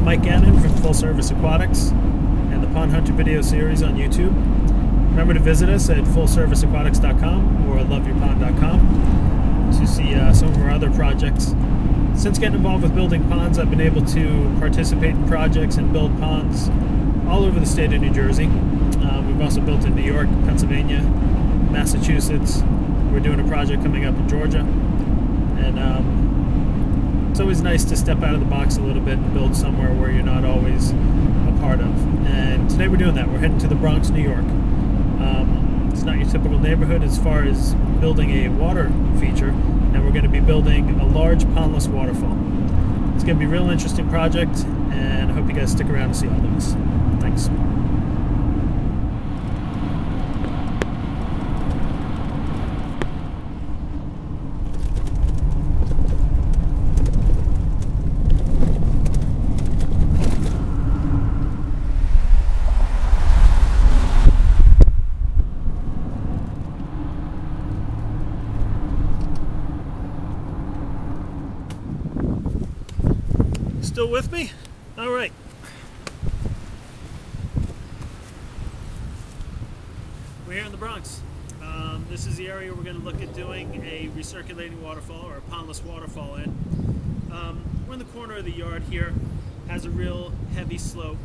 Mike Gannon from Full Service Aquatics and the Pond Hunter video series on YouTube. Remember to visit us at fullserviceaquatics.com or loveyourpond.com to see some of our other projects. Since getting involved with building ponds, I've been able to participate in projects and build ponds all over the state of New Jersey. We've also built in New York, Pennsylvania, Massachusetts. We're doing a project coming up in Georgia. And it's always nice to step out of the box a little bit and build somewhere where you're not always a part of. And today we're doing that. We're heading to the Bronx, New York. It's not your typical neighborhood as far as building a water feature, and we're going to be building a large pondless waterfall. It's going to be a real interesting project, and I hope you guys stick around to see all of this. Thanks. Still with me? All right. We're here in the Bronx. This is the area we're going to look at doing a recirculating waterfall or a pondless waterfall in. We're in the corner of the yard here. Has a real heavy slope,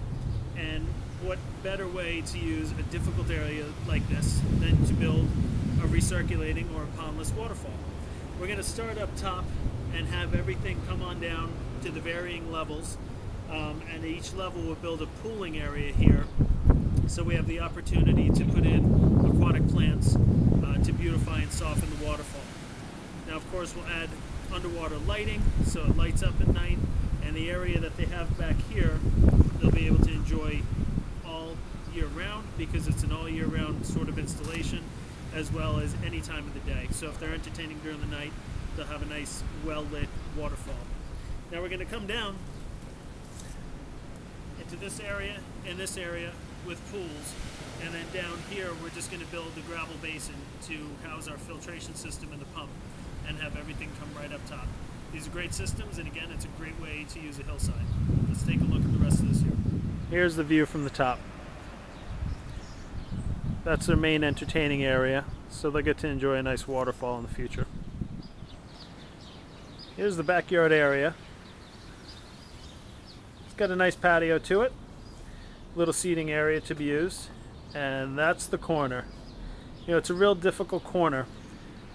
and what better way to use a difficult area like this than to build a recirculating or a pondless waterfall. We're going to start up top and have everything come on down to the varying levels, and each level will build a pooling area here, so we have the opportunity to put in aquatic plants to beautify and soften the waterfall. Now of course we'll add underwater lighting so it lights up at night, and the area that they have back here they'll be able to enjoy all year round because it's an all year round sort of installation, as well as any time of the day. So if they're entertaining during the night, they'll have a nice well lit waterfall. Now we're going to come down into this area and this area with pools, and then down here we're just going to build the gravel basin to house our filtration system and the pump and have everything come right up top. These are great systems, and again it's a great way to use a hillside. Let's take a look at the rest of this here. Here's the view from the top. That's their main entertaining area, so they'll get to enjoy a nice waterfall in the future. Here's the backyard area. It's got a nice patio to it, little seating area to be used, and that's the corner. You know, it's a real difficult corner.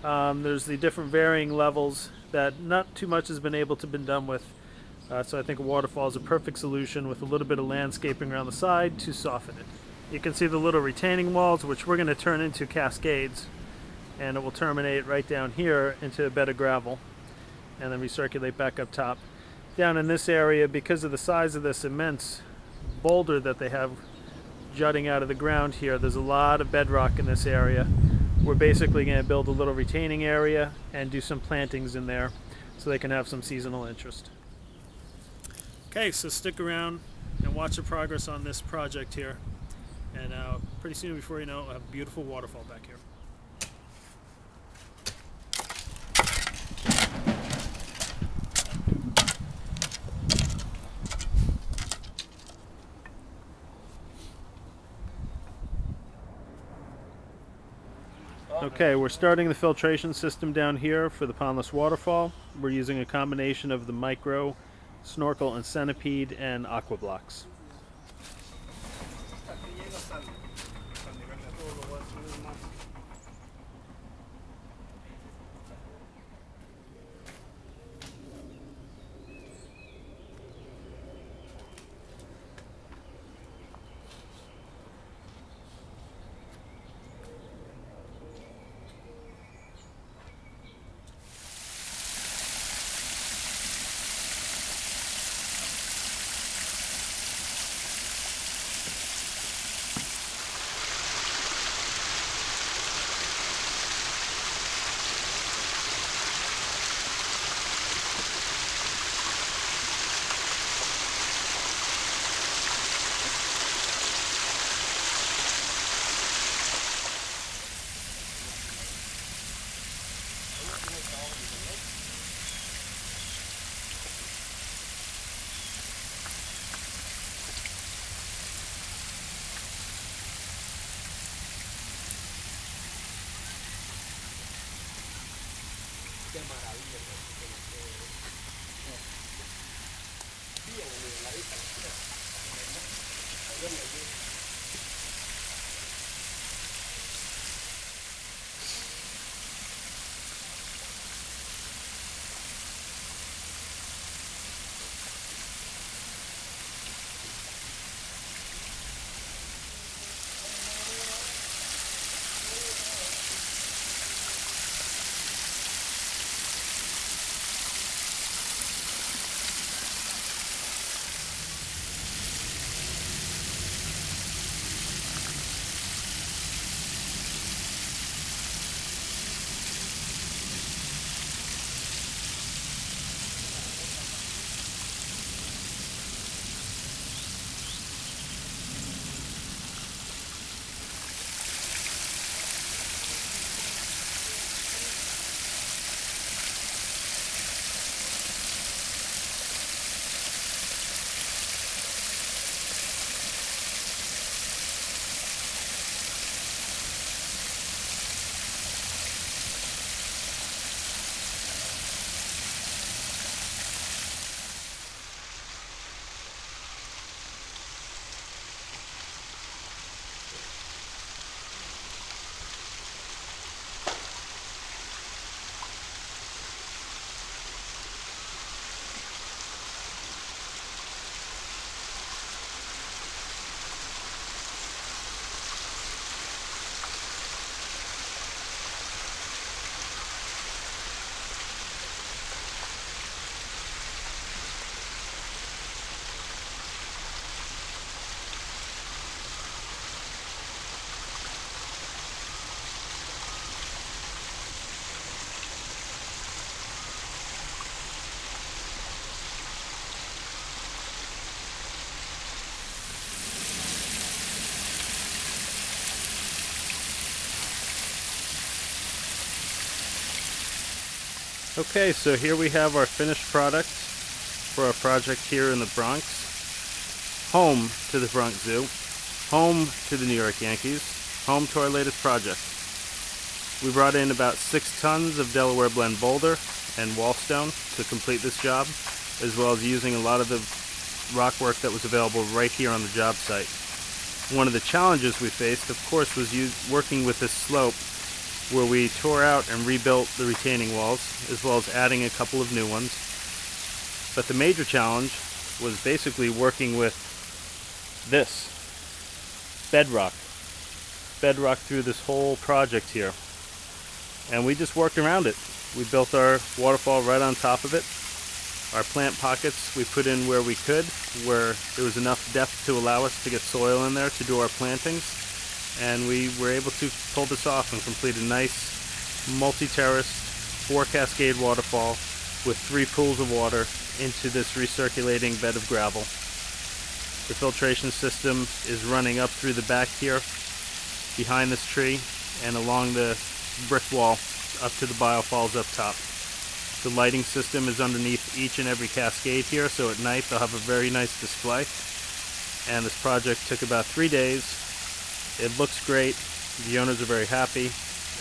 There's the different varying levels that not too much has been able to be done with, so I think a waterfall is a perfect solution with a little bit of landscaping around the side to soften it. You can see the little retaining walls, which we're going to turn into cascades, and it will terminate right down here into a bed of gravel and then recirculate back up top. Down in this area, because of the size of this immense boulder that they have jutting out of the ground here, there's a lot of bedrock in this area. We're basically going to build a little retaining area and do some plantings in there so they can have some seasonal interest. Okay, so stick around and watch the progress on this project here, and pretty soon, before you know it, we'll have a beautiful waterfall back here. Okay, we're starting the filtration system down here for the pondless waterfall. We're using a combination of the micro, snorkel and centipede, and aqua blocks. Okay, so here we have our finished product for our project here in the Bronx. Home to the Bronx Zoo, home to the New York Yankees, home to our latest project. We brought in about 6 tons of Delaware blend boulder and wallstone to complete this job, as well as using a lot of the rock work that was available right here on the job site. One of the challenges we faced, of course, was working with this slope, where we tore out and rebuilt the retaining walls, as well as adding a couple of new ones. But the major challenge was basically working with this bedrock through this whole project here. And we just worked around it. We built our waterfall right on top of it. Our plant pockets we put in where we could, where there was enough depth to allow us to get soil in there to do our plantings. And we were able to pull this off and complete a nice multi-terraced 4-cascade waterfall with 3 pools of water into this recirculating bed of gravel. The filtration system is running up through the back here, behind this tree, and along the brick wall up to the biofalls up top. The lighting system is underneath each and every cascade here, so at night they'll have a very nice display. And this project took about 3 days. It looks great. The owners are very happy.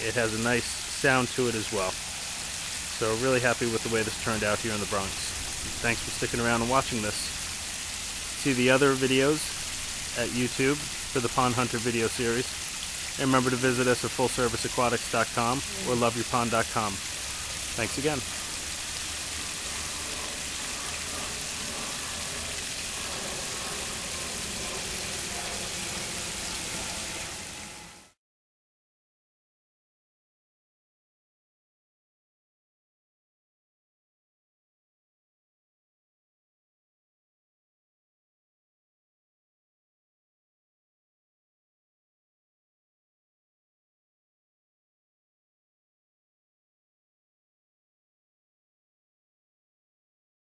It has a nice sound to it as well. So really happy with the way this turned out here in the Bronx. Thanks for sticking around and watching this. See the other videos at YouTube for the Pond Hunter video series. And remember to visit us at fullserviceaquatics.com or loveyourpond.com. Thanks again.